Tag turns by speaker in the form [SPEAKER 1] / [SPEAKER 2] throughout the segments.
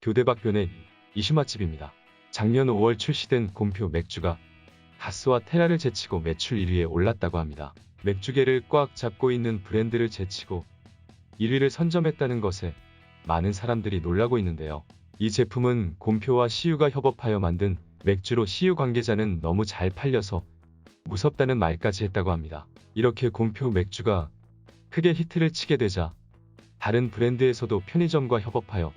[SPEAKER 1] 교대박변의 이슈 맛집입니다. 작년 5월 출시된 곰표 맥주가 가스와 테라를 제치고 매출 1위에 올랐다고 합니다. 맥주계를 꽉 잡고 있는 브랜드를 제치고 1위를 선점했다는 것에 많은 사람들이 놀라고 있는데요. 이 제품은 곰표와 CU가 협업하여 만든 맥주로 CU 관계자는 너무 잘 팔려서 무섭다는 말까지 했다고 합니다. 이렇게 곰표 맥주가 크게 히트를 치게 되자 다른 브랜드에서도 편의점과 협업하여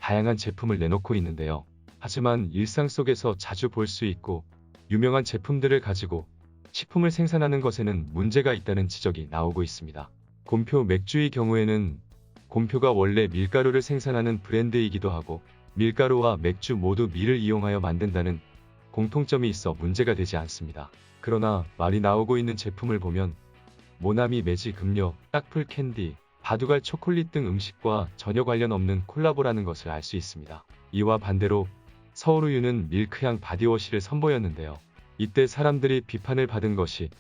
[SPEAKER 1] 다양한 제품을 내놓고 있는데요. 하지만 일상 속에서 자주 볼 수 있고 유명한 제품들을 가지고 식품을 생산하는 것에는 문제가 있다는 지적이 나오고 있습니다. 곰표 맥주의 경우에는 곰표가 원래 밀가루를 생산하는 브랜드이기도 하고 밀가루와 맥주 모두 밀을 이용하여 만든다는 공통점이 있어 문제가 되지 않습니다. 그러나 말이 나오고 있는 제품을 보면 모나미 매직 음료, 딱풀 캔디, 바두갈 초콜릿 등 음식과 전혀 관련 없는 콜라보라는 것을 알 수 있습니다. 이와 반대로 서울우유는 밀크향 바디워시를 선보였는데요. 이때 사람들이 비판을 받은 것이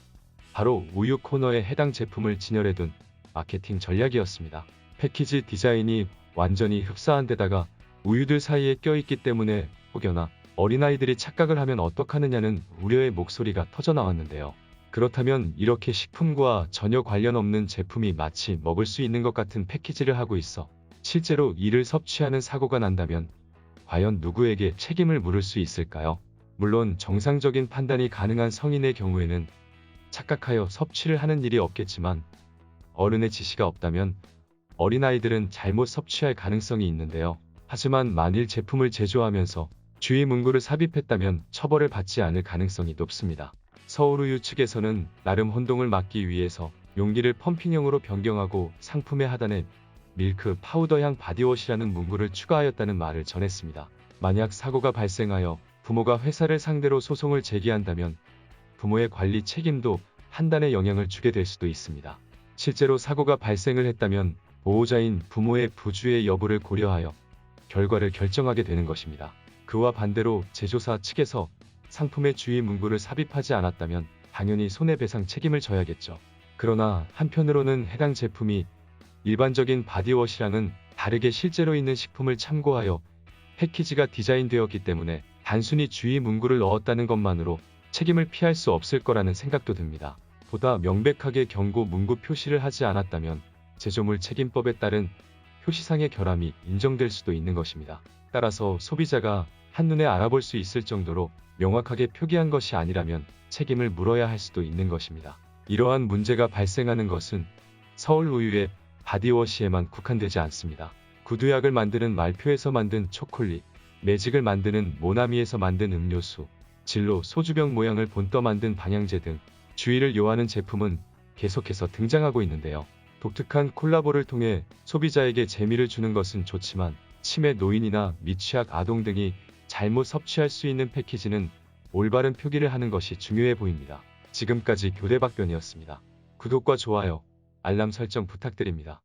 [SPEAKER 1] 바로 우유 코너에 해당 제품을 진열해둔 마케팅 전략이었습니다. 패키지 디자인이 완전히 흡사한 데다가 우유들 사이에 껴있기 때문에 혹여나 어린아이들이 착각을 하면 어떡하느냐는 우려의 목소리가 터져나왔는데요. 그렇다면 이렇게 식품과 전혀 관련 없는 제품이 마치 먹을 수 있는 것 같은 패키지를 하고 있어 실제로 이를 섭취하는 사고가 난다면 과연 누구에게 책임을 물을 수 있을까요? 물론 정상적인 판단이 가능한 성인의 경우에는 착각하여 섭취를 하는 일이 없겠지만 어른의 지시가 없다면 어린아이들은 잘못 섭취할 가능성이 있는데요. 하지만 만일 제품을 제조하면서 주의 문구를 삽입했다면 처벌을 받지 않을 가능성이 높습니다. 서울우유 측에서는 나름 혼동을 막기 위해서 용기를 펌핑형으로 변경하고 상품의 하단에 밀크 파우더향 바디워시라는 문구를 추가하였다는 말을 전했습니다. 만약 사고가 발생하여 부모가 회사를 상대로 소송을 제기한다면 부모의 관리 책임도 판단에 영향을 주게 될 수도 있습니다. 실제로 사고가 발생을 했다면 보호자인 부모의 부주의 여부를 고려하여 결과를 결정하게 되는 것입니다. 그와 반대로 제조사 측에서 상품의 주의 문구를 삽입하지 않았다면 당연히 손해배상 책임을 져야겠죠. 그러나 한편으로는 해당 제품이 일반적인 바디워시랑은 다르게 실제로 있는 식품을 참고하여 패키지가 디자인되었기 때문에 단순히 주의 문구를 넣었다는 것만으로 책임을 피할 수 없을 거라는 생각도 듭니다. 보다 명백하게 경고 문구 표시를 하지 않았다면 제조물 책임법에 따른 표시상의 결함이 인정될 수도 있는 것입니다. 따라서 소비자가 한눈에 알아볼 수 있을 정도로 명확하게 표기한 것이 아니라면 책임을 물어야 할 수도 있는 것입니다. 이러한 문제가 발생하는 것은 서울우유의 바디워시에만 국한되지 않습니다. 구두약을 만드는 말표에서 만든 초콜릿, 매직을 만드는 모나미에서 만든 음료수, 진로 소주병 모양을 본떠 만든 방향제 등 주의를 요하는 제품은 계속해서 등장하고 있는데요. 독특한 콜라보를 통해 소비자에게 재미를 주는 것은 좋지만 치매 노인이나 미취학 아동 등이 잘못 섭취할 수 있는 패키지는 올바른 표기를 하는 것이 중요해 보입니다. 지금까지 교대박변이었습니다. 구독과 좋아요, 알람 설정 부탁드립니다.